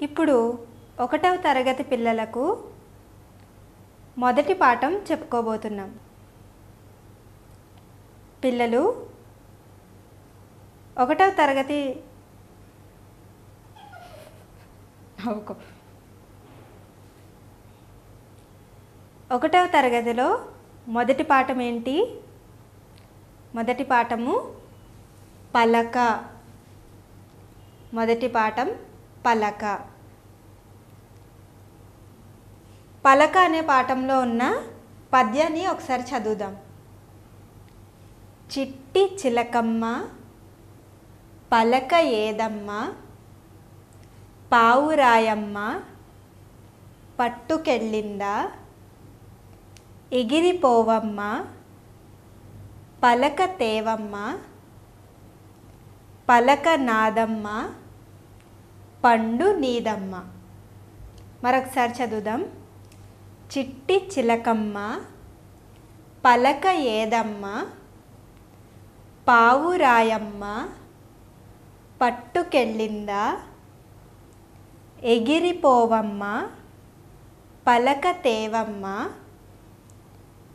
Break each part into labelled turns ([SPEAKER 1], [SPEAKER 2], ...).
[SPEAKER 1] ఇప్పుడు 1వ తరగతి పిల్లలకు మొదటి పాఠం చెప్పుకోబోతున్నాం. పిల్లలు 1వ తరగతి 1వ తరగతిలో మొదటి పాఠం ఏంటి? మొదటి పాఠము పలక. మొదటి పాఠం పలక. పలక అనే పాఠంలో ఉన్న పద్యాన్ని ఒకసారి చదువుదాం. చిట్టి చిలకమ్మ పలక ఏదమ్మ, పావురాయమ్మ పట్టుకెళ్ళిందా, ఎగిరిపోవమ్మ పలక తేవమ్మ, పలక నాదమ్మ పండు నీదమ్మ. మరొకసారి చదువుదాం. చిట్టి చిలకమ్మ పలక ఏదమ్మ, పావురాయమ్మ పట్టుకెళ్ళిందా, ఎగిరిపోవమ్మ పలక తేవమ్మ,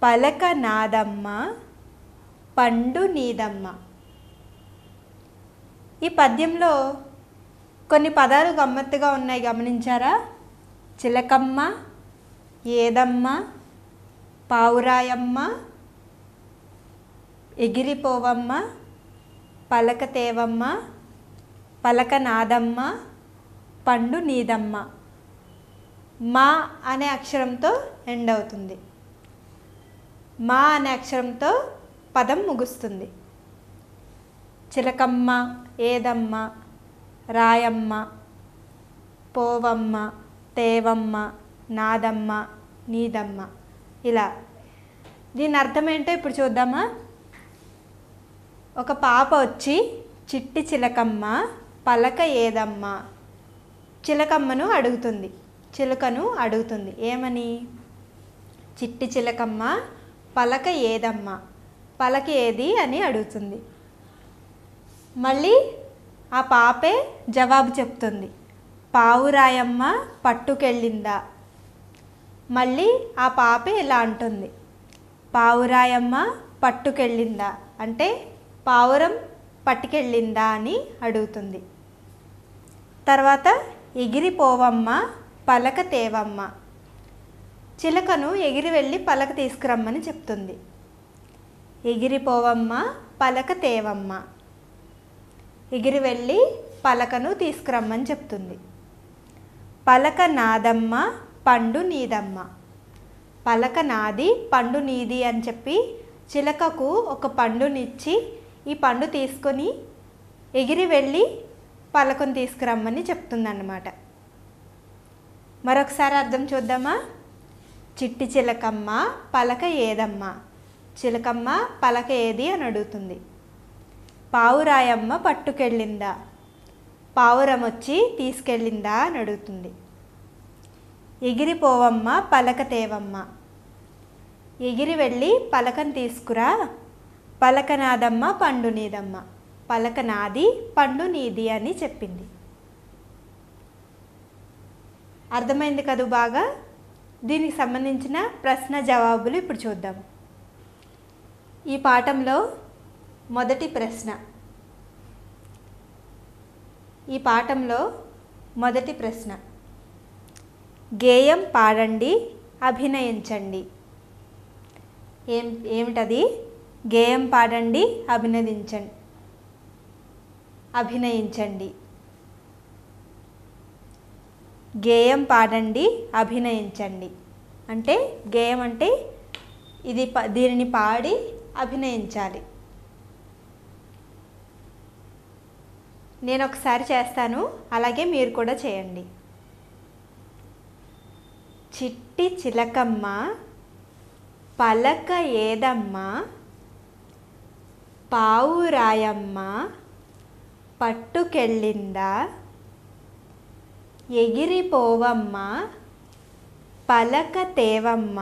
[SPEAKER 1] పలక నాదమ్మ పండు నీదమ్మ. ఈ పద్యంలో కొన్ని పదాలు గమ్మత్తుగా ఉన్నాయి, గమనించారా? చిలకమ్మ, ఏదమ్మ, పావురాయమ్మ, ఎగిరిపోవమ్మ, పలక తేవమ్మ, పలక నాదమ్మ పండు నీదమ్మ. మా అనే అక్షరంతో ఎండ్ అవుతుంది. మా అనే అక్షరంతో పదం ముగుస్తుంది. చిలకమ్మ, ఏదమ్మ, రాయమ్మ, పోవమ్మ, తేవమ్మ, నాదమ్మ, నీదమ్మ, ఇలా. దీని అర్థం ఏంటో ఇప్పుడు చూద్దామా? ఒక పాప వచ్చి చిట్టి చిలకమ్మ పలక ఏదమ్మ, చిలకమ్మను అడుగుతుంది, చిలుకను అడుగుతుంది. ఏమని? చిట్టి చిలకమ్మ పలక ఏదమ్మ, పలక ఏది అని అడుగుతుంది. మళ్ళీ ఆ పాపే జవాబు చెప్తుంది, పావురాయమ్మ పట్టుకెళ్ళిందా. మళ్ళీ ఆ పాపే ఇలా అంటుంది, పావురాయమ్మ పట్టుకెళ్ళిందా అంటే పావురం పట్టుకెళ్ళిందా అని అడుగుతుంది. తర్వాత ఎగిరిపోవమ్మ పలక తేవమ్మ, చిలకను ఎగిరి వెళ్ళి పలక తీసుకురమ్మని చెప్తుంది. ఎగిరిపోవమ్మ పలక తేవమ్మ, ఎగిరి వెళ్ళి పలకను తీసుకురమ్మని చెప్తుంది. పలక నాదమ్మ పండు నీదమ్మ, పలక నాది పండు నీది అని చెప్పి చిలకకు ఒక పండునిచ్చి ఈ పండు తీసుకొని ఎగిరి వెళ్ళి పలకను తీసుకురమ్మని చెప్తుందన్నమాట. మరొకసారి అర్థం చూద్దామా? చిట్టి చిలకమ్మ పలక ఏదమ్మ, చిలకమ్మ పలక ఏది అని అడుగుతుంది. పావురాయమ్మ పట్టుకెళ్ళిందా, పావురం వచ్చి తీసుకెళ్ళిందా అని అడుగుతుంది. ఎగిరిపోవమ్మ పలక తేవమ్మ, ఎగిరి వెళ్ళి పలకను తీసుకురా, పలక నాదమ్మ పండు నీదమ్మ, పలక నాది పండు నీది అని చెప్పింది. అర్థమైంది కదూ బాగా? దీనికి సంబంధించిన ప్రశ్న జవాబులు ఇప్పుడు చూద్దాం. ఈ పాఠంలో మొదటి ప్రశ్న. ఈ పాఠంలో మొదటి ప్రశ్న, గేయం పాడండి, అభినయించండి. ఏమిటది? గేయం పాడండి, అభినయించండి. గేయం పాడండి, అభినయించండి అంటే గేయం అంటే దీనిని పాడి అభినయించాలి. నేను ఒకసారి చేస్తాను, అలాగే మీరు కూడా చేయండి. చిట్టి చిలకమ్మ పలక ఏదమ్మ, పావురాయమ్మ పట్టుకెళ్ళిందా, ఎగిరిపోవమ్మ పలక తేవమ్మ,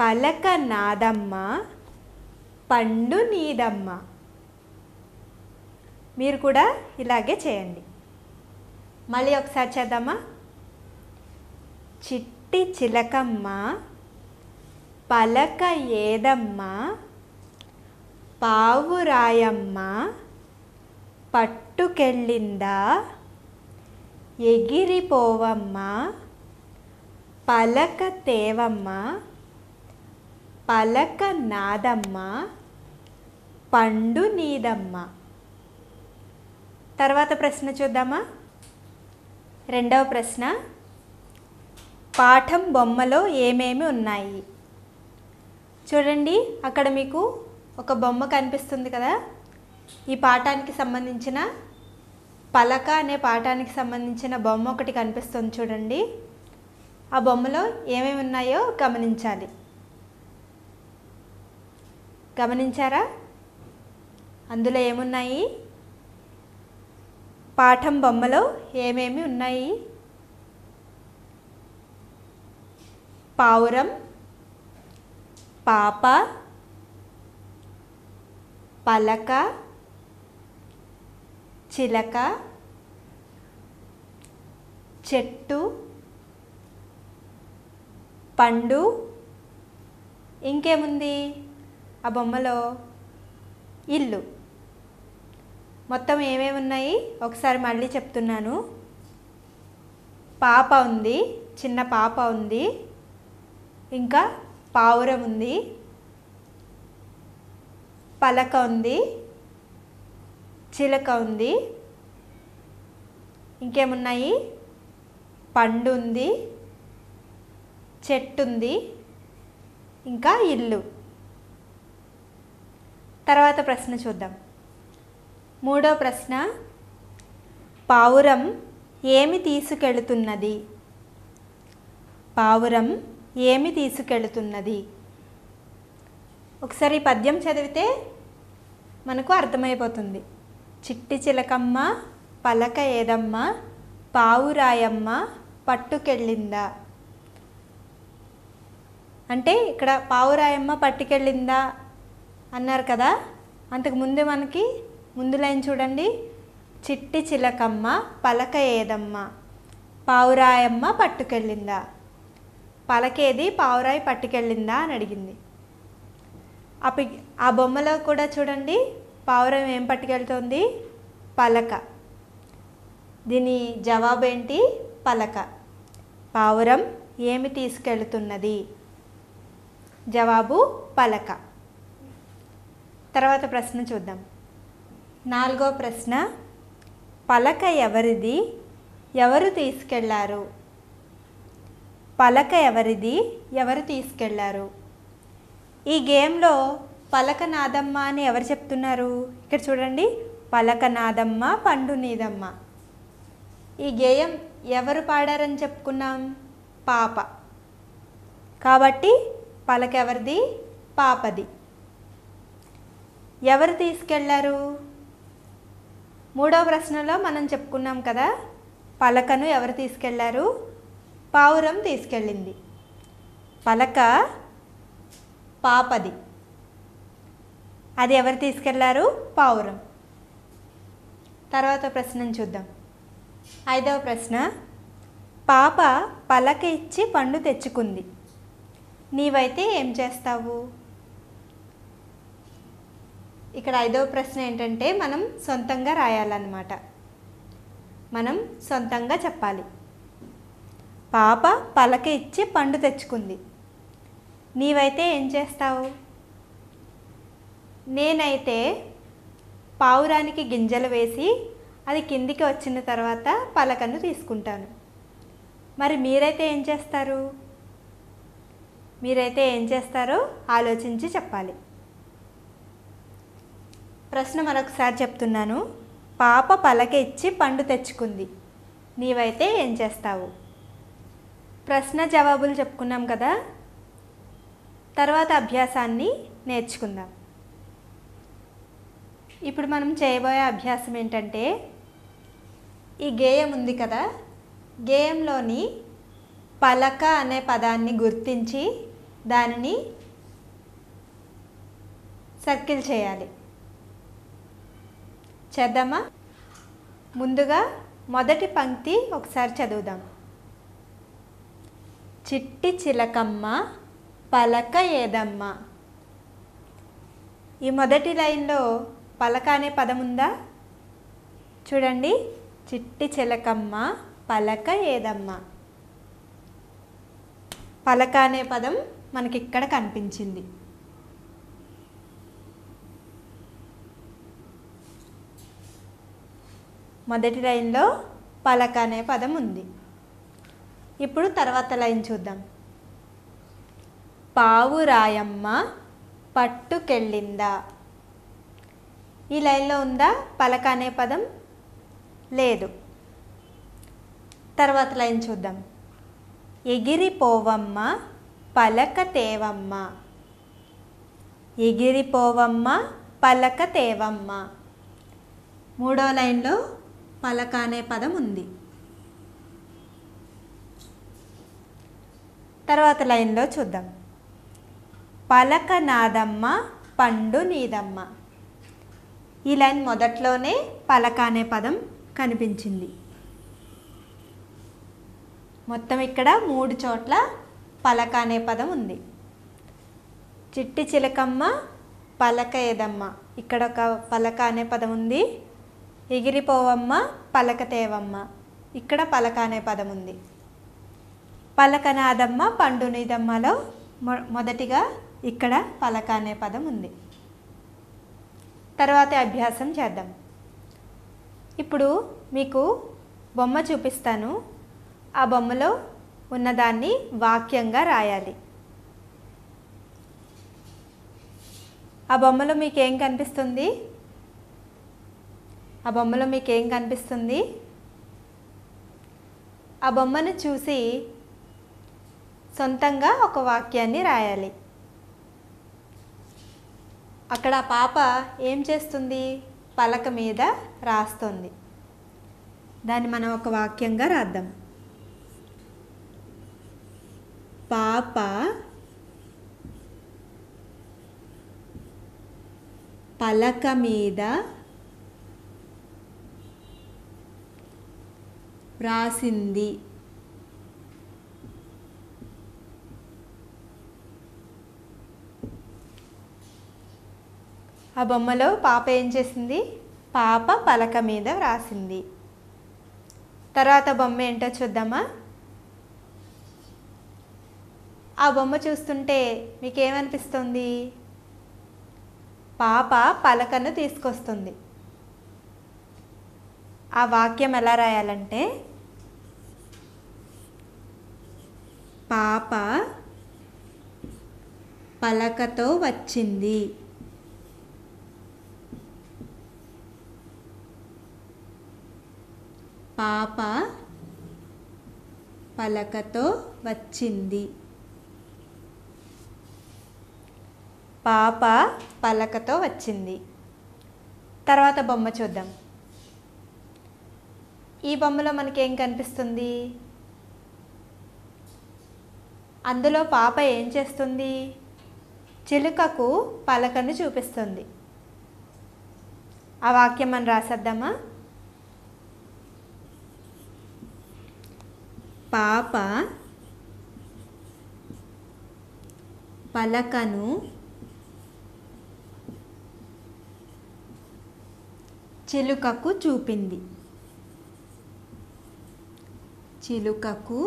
[SPEAKER 1] పలక నాదమ్మ పండు నీదమ్మ. మీరు కూడా ఇలాగే చేయండి. మళ్ళీ ఒకసారి చేద్దామా? చిట్టి చిలకమ్మ పలక ఏదమ్మ, పావురాయమ్మ పట్టుకెళ్ళిందా, ఎగిరిపోవమ్మ పలక తేవమ్మ, పలక నాదమ్మ పండు నీదమ్మ. తర్వాత ప్రశ్న చూద్దామా? రెండవ ప్రశ్న, పాఠం బొమ్మలో ఏమేమి ఉన్నాయి? చూడండి, అక్కడ మీకు ఒక బొమ్మ కనిపిస్తుంది కదా. ఈ పాఠానికి సంబంధించిన పలక అనే పాఠానికి సంబంధించిన బొమ్మ ఒకటి కనిపిస్తుంది చూడండి. ఆ బొమ్మలో ఏమేమి ఉన్నాయో గమనించాలి. గమనించారా? అందులో ఏమున్నాయి? పాఠం బొమ్మలో ఏమేమి ఉన్నాయి? పావురం, పాప, పలక, చిలక, చెట్టు, పండు, ఇంకేముంది ఆ బొమ్మలో? ఇల్లు. మొత్తం ఏమేమి ఉన్నాయి ఒకసారి మళ్ళీ చెప్తున్నాను. పాప ఉంది, చిన్న పాప ఉంది, ఇంకా పావురం ఉంది, పలక ఉంది, చిలక ఉంది, ఇంకేమున్నాయి? పండు ఉంది, చెట్టు ఉంది, ఇంకా ఇల్లు. తర్వాత ప్రశ్న చూద్దాం. మూడో ప్రశ్న, పావురం ఏమి తీసుకెళుతున్నది? పావురం ఏమి తీసుకెళుతున్నది? ఒకసారి పద్యం చదివితే మనకు అర్థమైపోతుంది. చిట్టి చిలకమ్మ పలక ఏదమ్మ, పావురాయమ్మ పట్టుకెళ్ళిందా. అంటే ఇక్కడ పావురాయమ్మ పట్టుకెళ్ళిందా అన్నారు కదా. అంతకుముందే మనకి ముందు లైన్ చూడండి. చిట్టి చిలకమ్మ పలక ఏదమ్మ, పావురాయమ్మ పట్టుకెళ్ళిందా. పలకేది, పావురాయి పట్టుకెళ్ళిందా అని అడిగింది. ఆ బొమ్మలో కూడా చూడండి, పావురం ఏం పట్టుకెళ్తుంది? పలక. దీని జవాబు ఏంటి? పలక. పావురం ఏమి తీసుకెళ్తున్నది? జవాబు పలక. తర్వాత ప్రశ్న చూద్దాం. నాలుగో ప్రశ్న, పలక ఎవరిది, ఎవరు తీసుకెళ్లారు? పలక ఎవరిది, ఎవరు తీసుకెళ్లారు? ఈ గేమ్లో పలక నాదమ్మ అని ఎవరు చెప్తున్నారు? ఇక్కడ చూడండి, పలక నాదమ్మ పండు నీదమ్మ. ఈ గేయం ఎవరు పాడారని చెప్పుకున్నాం? పాప. కాబట్టి పలక ఎవరిది? పాపది. ఎవరు తీసుకెళ్లారు? మూడవ ప్రశ్నలో మనం చెప్పుకున్నాం కదా, పలకను ఎవరు తీసుకెళ్లారు? పావురం తీసుకెళ్ళింది. పలక పాపది. అది ఎవరు తీసుకెళ్లారు? పావురం. తర్వాత ప్రశ్నను చూద్దాం. ఐదవ ప్రశ్న, పాప పలక ఇచ్చి పండు తెచ్చుకుంది, నీవైతే ఏం చేస్తావు? ఇక్కడ ఐదవ ప్రశ్న ఏంటంటే మనం సొంతంగా రాయాలన్నమాట. మనం సొంతంగా చెప్పాలి. పాప పలక ఇచ్చి పండు తెచ్చుకుంది, నీవైతే ఏం చేస్తావు? నేనైతే పావురానికి గింజలు వేసి అది కిందికి వచ్చిన తర్వాత పలకను తీసుకుంటాను. మరి మీరైతే ఏం చేస్తారు? మీరైతే ఏం చేస్తారో ఆలోచించి చెప్పాలి. ప్రశ్న మరొకసారి చెప్తున్నాను. పాప పలక ఇచ్చి పండు తెచ్చుకుంది, నీవైతే ఏం చేస్తావు? ప్రశ్న జవాబులు చెప్పుకున్నాం కదా. తర్వాత అభ్యాసాన్ని నేర్చుకుందాం. ఇప్పుడు మనం చేయబోయే అభ్యాసం ఏంటంటే, ఈ గేయం ఉంది కదా, గేయంలోని పలక అనే పదాన్ని గుర్తించి దానిని సర్కిల్ చేయాలి. చేద్దామా? ముందుగా మొదటి పంక్తి ఒకసారి చదువుదాం. చిట్టి చిలకమ్మ పలక ఏదమ్మ. ఈ మొదటి లైన్లో పలక అనే పదం ఉందా? చూడండి, చిట్టి చిలకమ్మ పలక ఏదమ్మ. పలక అనే పదం మనకి ఇక్కడ కనిపించింది. మొదటి లైన్లో పలక అనే పదం ఉంది. ఇప్పుడు తర్వాత లైన్ చూద్దాం. పావురాయమ్మ పట్టుకెళ్ళిందా. ఈ లైన్లో ఉందా పలక అనే పదం? లేదు. తర్వాత లైన్ చూద్దాం. ఎగిరిపోవమ్మ పలక తేవమ్మ. ఎగిరిపోవమ్మ పలక తేవమ్మ. మూడో లైన్లో పలక అనే పదం ఉంది. తర్వాత లైన్లో చూద్దాం. పలక నాదమ్మ పండు నీదమ్మ. ఈ లైన్ మొదట్లోనే పలక అనే పదం కనిపించింది. మొత్తం ఇక్కడ 3 చోట్ల పలక అనే పదం ఉంది. చిట్టి చిలకమ్మ పలక ఏదమ్మ, ఇక్కడ ఒక పలక అనే పదం ఉంది. ఎగిరిపోవమ్మ పలక తేవమ్మ, ఇక్కడ పలక అనే పదం ఉంది. పలక నాదమ్మ పండు నీదమ్మలో మొదటిగా ఇక్కడ పలక అనే పదం ఉంది. తర్వాత అభ్యాసం చేద్దాం. ఇప్పుడు మీకు బొమ్మ చూపిస్తాను. ఆ బొమ్మలో ఉన్నదాన్ని వాక్యంగా రాయాలి. ఆ బొమ్మలో మీకేం కనిపిస్తుంది? ఆ బొమ్మలో మీకేం కనిపిస్తుంది? ఆ బొమ్మను చూసి సొంతంగా ఒక వాక్యాన్ని రాయాలి. అక్కడ పాప ఏం చేస్తుంది? పలక మీద రాస్తుంది. దాన్ని మనం ఒక వాక్యంగా రాద్దాం. పాప పలక మీద వ్రాసింది. ఆ బొమ్మలో పాప ఏం చేసింది? పాప పలక మీద వ్రాసింది. తర్వాత బొమ్మ ఏంటో చూద్దామా? ఆ బొమ్మ చూస్తుంటే మీకేమనిపిస్తుంది? పాప పలకను తీసుకొస్తుంది. ఆ వాక్యం ఎలా రాయాలంటే, పాప పలకతో వచ్చింది. పాప పలకతో వచ్చింది. పాప పలకతో వచ్చింది. తర్వాత బొమ్మ చూద్దాం. ఈ బొమ్మలో మనకి ఏం కనిపిస్తుంది? అందులో పాప ఏం చేస్తుంది? చిలుకకు పలకను చూపిస్తుంది. ఆ వాక్యం మనం రాసేద్దామా? పాప పలకను చిలుకకు చూపింది. చిలుకకు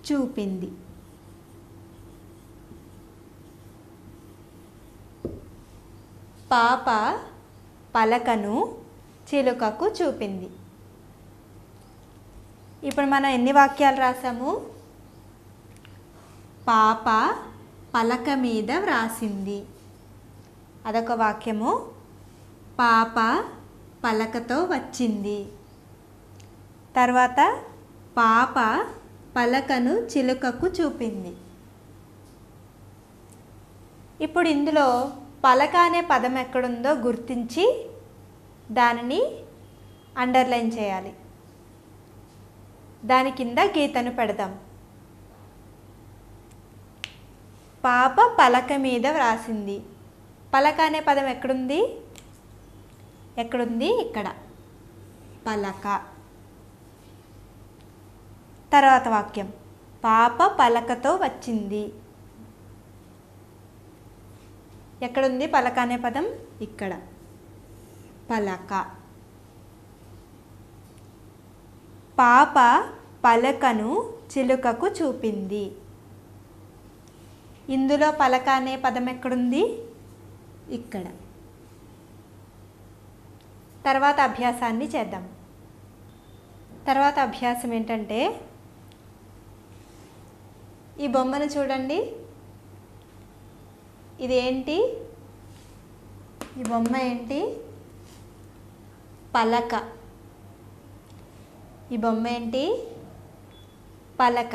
[SPEAKER 1] చూపింది. పాప పలకను చిలుకకు చూపింది. ఇప్పుడు మనం ఎన్ని వాక్యాలు రాసాము? పాప పలక మీద వ్రాసింది, అదొక వాక్యము. పాప పలకతో వచ్చింది. తర్వాత పాప పలకను చిలుకకు చూపింది. ఇప్పుడు ఇందులో పలక అనే పదం ఎక్కడుందో గుర్తించి దానిని అండర్లైన్ చేయాలి. దాని కింద గీతను పెడదాం. పాప పలక మీద వ్రాసింది. పలక అనే పదం ఎక్కడుంది? ఎక్కడుంది? ఇక్కడ. పలక. తర్వాత వాక్యం పాప పలకతో వచ్చింది. ఎక్కడుంది పలక అనే పదం? ఇక్కడ. పలక. పాప పలకను చిలుకకు చూపింది. ఇందులో పలక అనే పదం ఎక్కడుంది? ఇక్కడ. తర్వాత అభ్యాసాన్ని చేద్దాం. తర్వాత అభ్యాసం ఏంటంటే, ఈ బొమ్మను చూడండి. ఇదేంటి? ఈ బొమ్మ ఏంటి? పలక. ఈ బొమ్మ ఏంటి? పలక.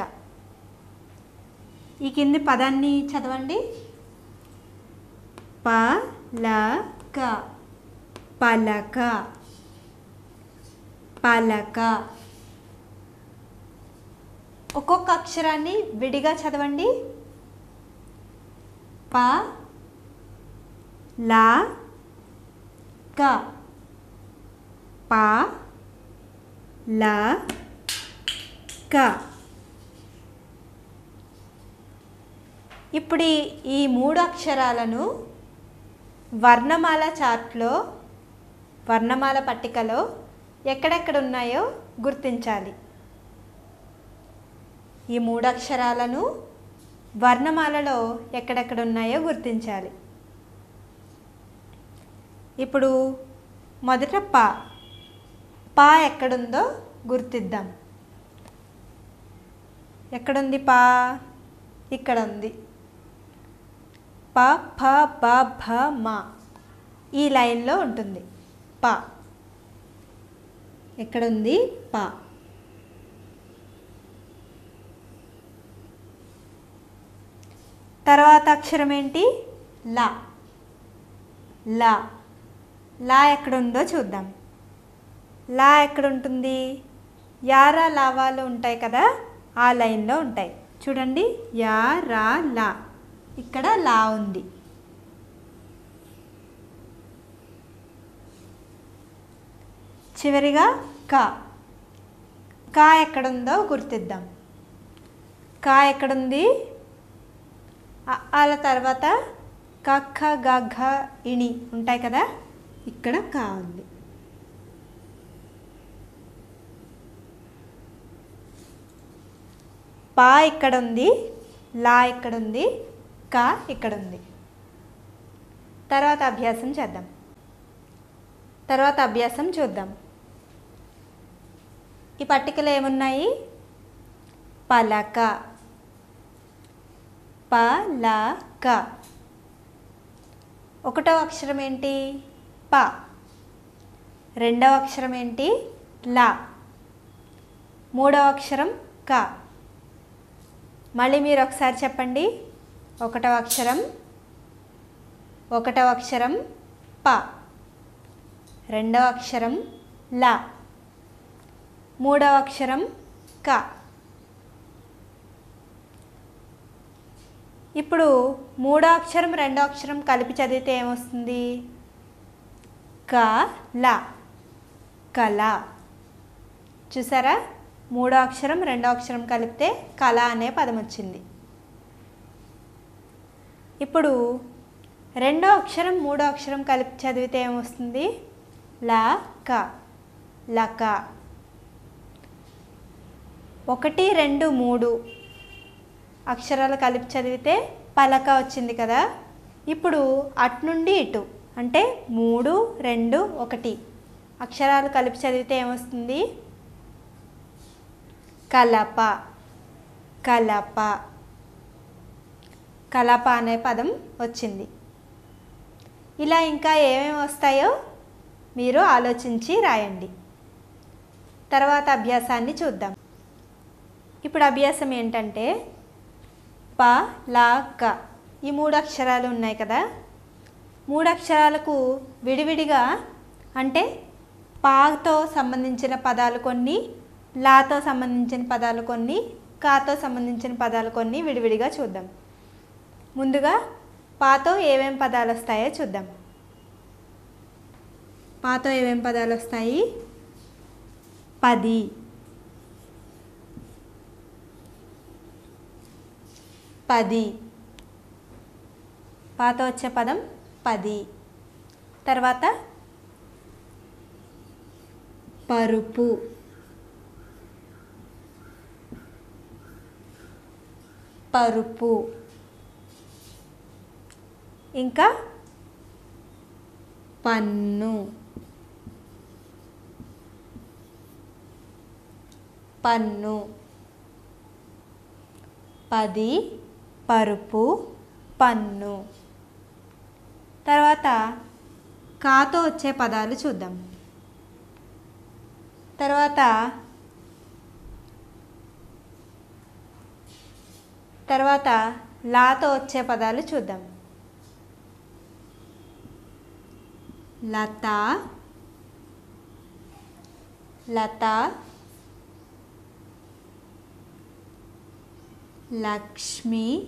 [SPEAKER 1] ఈ కింది పదాన్ని చదవండి. పలక. పలక. పలక. ఒక్కొక్క అక్షరాన్ని విడిగా చదవండి. ప ల క. ప ల క. ఇప్పుడు ఈ 3 అక్షరాలను వర్ణమాల చార్ట్లో, వర్ణమాల పట్టికలో ఎక్కడెక్కడ ఉన్నాయో గుర్తించాలి. ఈ 3 అక్షరాలను వర్ణమాలలో ఎక్కడెక్కడ ఉన్నాయో గుర్తించాలి. ఇప్పుడు మొదట ప. ప ఎక్కడుందో గుర్తిద్దాం. ఎక్కడుంది ప? ఇక్కడ ఉంది. ప ఫ బ భ మ. ఈ లైన్లో ఉంటుంది ప. ఎక్కడుంది? ప. తర్వాత అక్షరం ఏంటి? ల. ల. లా ఎక్కడుందో చూద్దాం. లా ఎక్కడుంటుంది? యారా లావాలు ఉంటాయి కదా, ఆ లైన్లో ఉంటాయి. చూడండి, యా రా లా. ఇక్కడ లా ఉంది. చివరిగా క. క ఎక్కడుందో గుర్తిద్దాం. క ఎక్కడుంది? అల తర్వాత క ఖ గ ఘ ఇణి ఉంటాయి కదా, ఇక్కడ క ఉంది. ప ఇక్కడ ఉంది, లా ఇక్కడ ఉంది, క ఇక్కడ ఉంది. తర్వాత అభ్యాసం చేద్దాం. తర్వాత అభ్యాసం చూద్దాం. ఈ పట్టికలో ఏమున్నాయి? పలక. పలక. ఒకటవ అక్షరం ఏంటి? ప. రెండవ అక్షరం ఏంటి? లా. మూడవ అక్షరం క. మళ్ళీ మీరు ఒకసారి చెప్పండి. ఒకటవ అక్షరం ప. రెండవ అక్షరం లా. మూడవ అక్షరం క. ఇప్పుడు మూడో అక్షరం రెండో అక్షరం కలిపి చదివితే ఏమొస్తుంది? క ల. కళ. చూసారా? మూడో అక్షరం రెండో అక్షరం కలిపితే కళ అనే పదం వచ్చింది. ఇప్పుడు రెండో అక్షరం మూడో అక్షరం కలిపి చదివితే ఏమొస్తుంది? ల క. లక. 1 2 3 అక్షరాలు కలిపి చదివితే పలక వచ్చింది కదా. ఇప్పుడు అటు నుండి ఇటు అంటే 3 2 1 అక్షరాలు కలిపి చదివితే ఏమొస్తుంది? కలప. కలప. కలప అనే పదం వచ్చింది. ఇలా ఇంకా ఏమేమి వస్తాయో మీరు ఆలోచించి రాయండి. తర్వాత అభ్యాసాన్ని చూద్దాం. ఇప్పుడు అభ్యాసం ఏంటంటే, ప ల క ఈ 3 అక్షరాలు ఉన్నాయి కదా, 3 అక్షరాలకు విడివిడిగా అంటే పాతో సంబంధించిన పదాలు కొన్ని, లాతో సంబంధించిన పదాలు కొన్ని, కాతో సంబంధించిన పదాలు కొన్ని విడివిడిగా చూద్దాం. ముందుగా పాతో ఏమేం పదాలు వస్తాయో చూద్దాం. పాతో ఏమేం పదాలు వస్తాయి? పది, పది. పాతో వచ్చే పదం పది. తర్వాత పరుపు, పరుపు. ఇంకా పన్ను, పన్ను. పది, పరుపు, పన్ను. తర్వాత కాతో వచ్చే పదాలు చూద్దాం. తర్వాత లాతో వచ్చే పదాలు చూద్దాం. లత, లత, లక్ష్మి,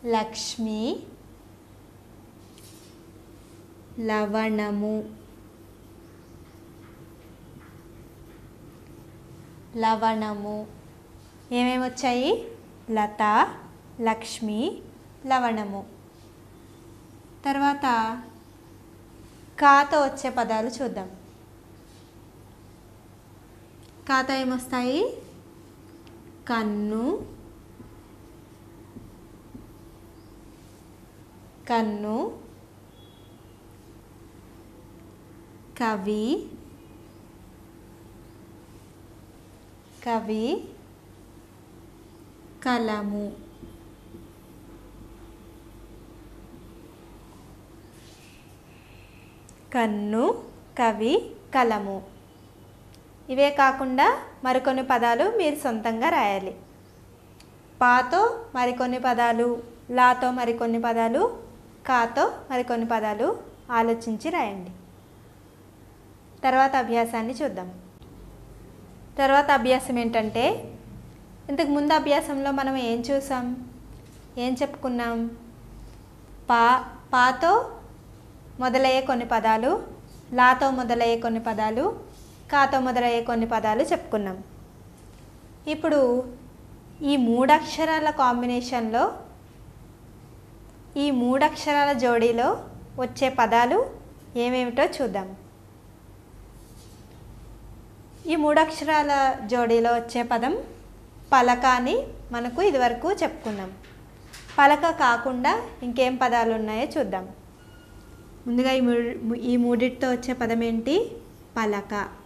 [SPEAKER 1] లక్ష్మి, లవణము, లవణము. ఏమేమి వచ్చాయి? లత, లక్ష్మి, లవణము. తర్వాత కాతో వచ్చే పదాలు చూద్దాం. కాతో ఏమొస్తాయి? కన్ను, కన్ను, కవి, కవి, కలము. కన్ను, కవి, కలము. ఇవే కాకుండా మరికొన్ని పదాలు మీరు సొంతంగా రాయాలి. పాతో మరికొన్ని పదాలు, లాతో మరికొన్ని పదాలు, కాతో మరికొన్ని పదాలు ఆలోచించి రాయండి. తర్వాత అభ్యాసాన్ని చూద్దాం. తర్వాత అభ్యాసం ఏంటంటే, ఇంతకు ముందు అభ్యాసంలో మనం ఏం చూసాం, ఏం చెప్పుకున్నాం? పాతో మొదలయ్యే కొన్ని పదాలు, లాతో మొదలయ్యే కొన్ని పదాలు, కాతో మొదలయ్యే కొన్ని పదాలు చెప్పుకున్నాం. ఇప్పుడు ఈ మూడక్షరాల కాంబినేషన్లో, ఈ మూడక్షరాల జోడీలో వచ్చే పదాలు ఏమేమిటో చూద్దాం. ఈ మూడక్షరాల జోడీలో వచ్చే పదం పలక అని మనకు ఇదివరకు చెప్పుకున్నాం. పలక కాకుండా ఇంకేం పదాలు ఉన్నాయో చూద్దాం. ముందుగా ఈ మూడిటితో వచ్చే పదం ఏంటి? పలక.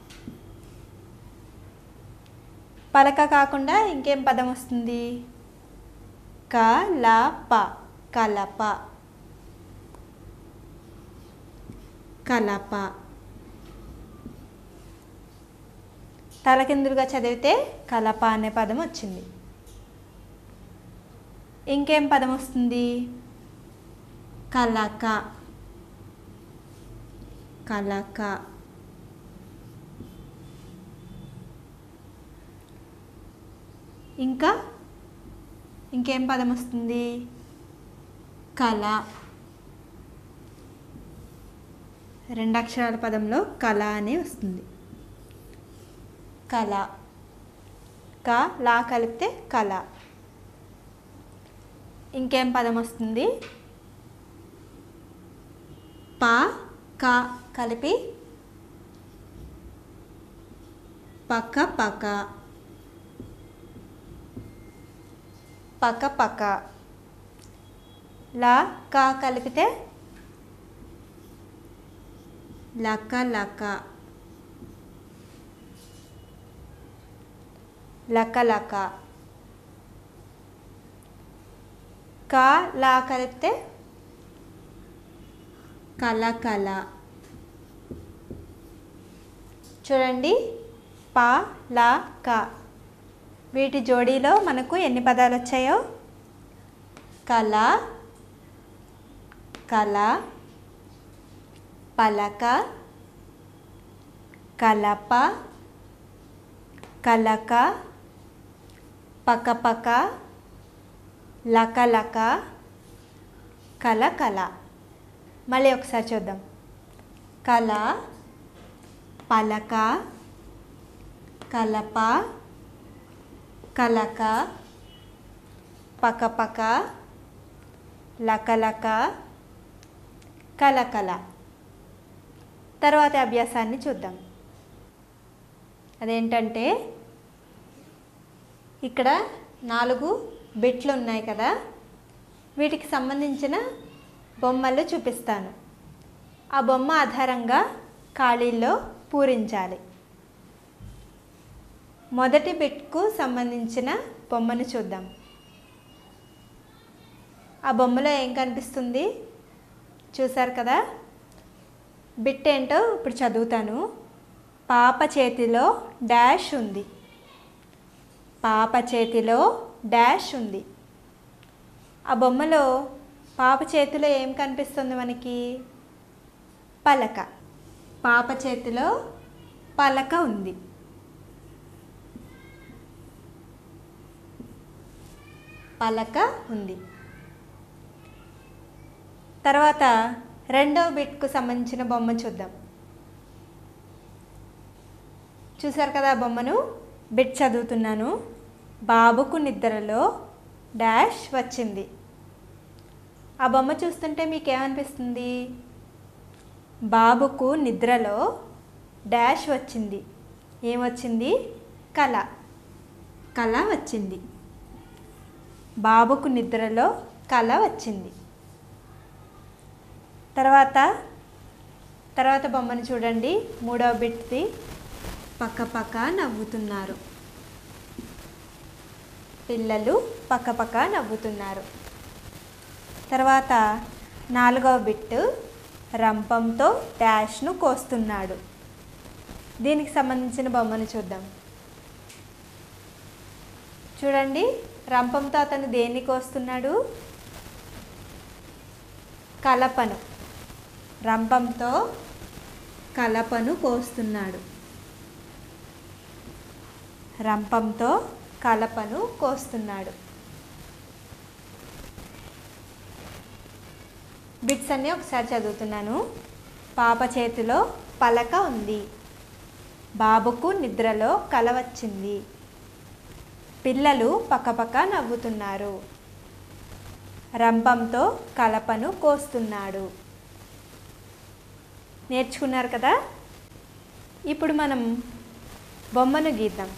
[SPEAKER 1] పలక కాకుండా ఇంకేం పదం వస్తుంది? కలప, కలప, కలప. తలకిందులుగా చదివితే కలప అనే పదం వచ్చింది. ఇంకేం పదం వస్తుంది? కలక, కలక. ఇంకా ఇంకేం పదం వస్తుంది? కళ. రెండు అక్షరాల పదంలో కళ అని వస్తుంది. కళ. క, లా కలిపితే కళ. ఇంకేం పదం వస్తుంది? ప, క కలిపి పక్క పక్క, పక్క పక్క. లా, క కలిపితే లక లక, లక లక. క, లా కలిపితే కల కల. చూడండి, ప, లా, క వీటి జోడీలో మనకు ఎన్ని పదాలు వచ్చాయో? కల, కల, పలక, కలప, కలక, పకపక, లకలక, కలకల. మళ్ళీ ఒకసారి చూద్దాం. కల, పలక, కలప, కలక, పకపక, లకలక, కలకల. తర్వాత అభ్యాసాన్ని చూద్దాం. అదేంటంటే ఇక్కడ 4 బిట్లు ఉన్నాయి కదా, వీటికి సంబంధించిన బొమ్మలు చూపిస్తాను. ఆ బొమ్మ ఆధారంగా ఖాళీల్లో పూరించాలి. మొదటి బిట్కు సంబంధించిన బొమ్మను చూద్దాం. ఆ బొమ్మలో ఏం కనిపిస్తుంది చూసారు కదా. బిట్ ఏంటో ఇప్పుడు చదువుతాను. పాప చేతిలో డాష్ ఉంది. పాప చేతిలో డాష్ ఉంది. ఆ బొమ్మలో పాప చేతిలో ఏం కనిపిస్తుంది మనకి? పలక. పాప చేతిలో పలక ఉంది. పలక ఉంది. తర్వాత రెండవ బిట్కు సంబంధించిన బొమ్మ చూద్దాం. చూసారు కదా ఆ బొమ్మను. బిట్ చదువుతున్నాను. బాబుకు నిద్రలో డాష్ వచ్చింది. ఆ బొమ్మ చూస్తుంటే మీకు ఏమనిపిస్తుంది? బాబుకు నిద్రలో డాష్ వచ్చింది. ఏమొచ్చింది? కల. కల వచ్చింది. బాబుకు నిద్రలో కల వచ్చింది. తర్వాత బొమ్మను చూడండి. మూడవ బిట్ది. పక్కపక్క నవ్వుతున్నారు. పిల్లలు పక్కపక్క నవ్వుతున్నారు. తర్వాత 4వ బిట్. రంపంతో డాష్ను కోస్తున్నాడు. దీనికి సంబంధించిన బొమ్మను చూద్దాం. చూడండి, రంపంతో అతను దేన్ని కోస్తున్నాడు? కలపను. రంపంతో కలపను కోస్తున్నాడు. రంపంతో కలపను కోస్తున్నాడు. బిట్స్ అన్నీ ఒకసారి చదువుతున్నాను. పాప చేతిలో పలక ఉంది. బాబుకు నిద్రలో కల వచ్చింది. పిల్లలు పక్కపక్క నవ్వుతున్నారు. రంపంతో కలపను కోస్తున్నాడు. నేర్చుకున్నారు కదా. ఇప్పుడు మనం బొమ్మను గీద్దాం.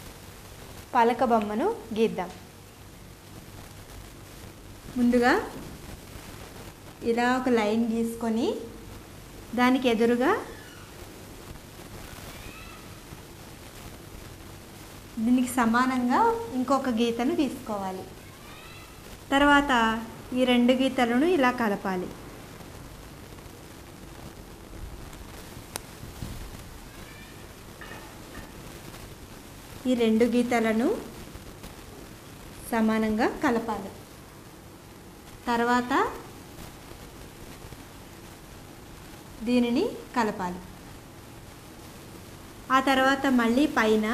[SPEAKER 1] పలక బొమ్మను గీద్దాం. ముందుగా ఇలా ఒక లైన్ గీసుకొని దానికి ఎదురుగా దీనికి సమానంగా ఇంకొక గీతను తీసుకోవాలి. తర్వాత ఈ 2 గీతలను ఇలా కలపాలి. ఈ 2 గీతలను సమానంగా కలపాలి. తర్వాత దీనిని కలపాలి. ఆ తర్వాత మళ్ళీ పైన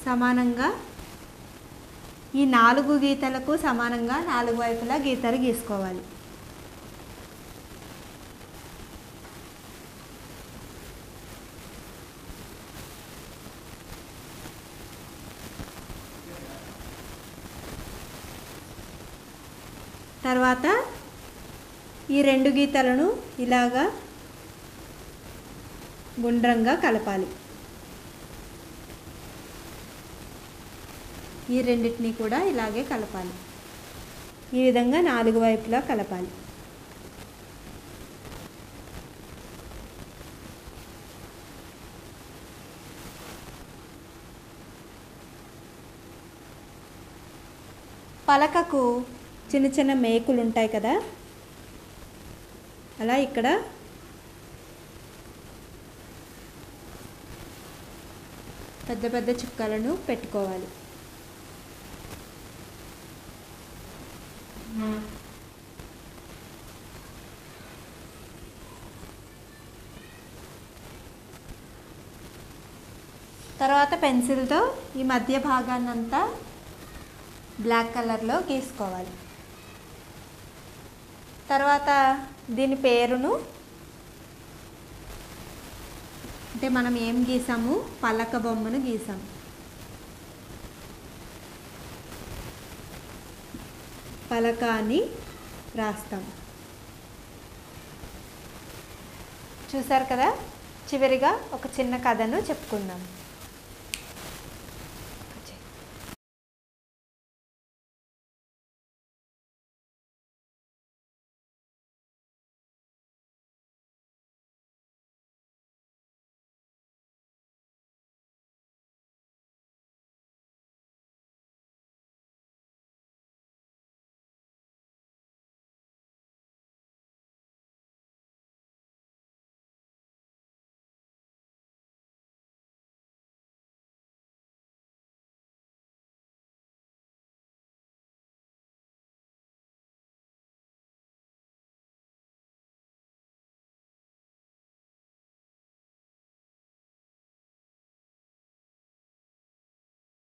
[SPEAKER 1] సమానంగా ఈ 4 గీతలకు సమానంగా 4 వైపులా గీతలు గీసుకోవాలి. తర్వాత ఈ 2 గీతలను ఇలాగా గుండ్రంగా కలపాలి. ఈ రెండింటిని కూడా ఇలాగే కలపాలి. ఈ విధంగా 4 వైపులా కలపాలి. పలకకు చిన్న చిన్న మేకులు ఉంటాయి కదా, అలా ఇక్కడ పెద్ద పెద్ద చుక్కలను పెట్టుకోవాలి. తర్వాత పెన్సిల్తో ఈ మధ్య భాగాన్నంతా బ్లాక్ కలర్లో గీసుకోవాలి. తర్వాత దీని పేరును అంటే మనం ఏం గీసాము, పలక బొమ్మను గీసాం. పలక అని రాస్తాం. చూసారు కదా. చివరిగా ఒక చిన్న కథను చెప్పుకుందాం.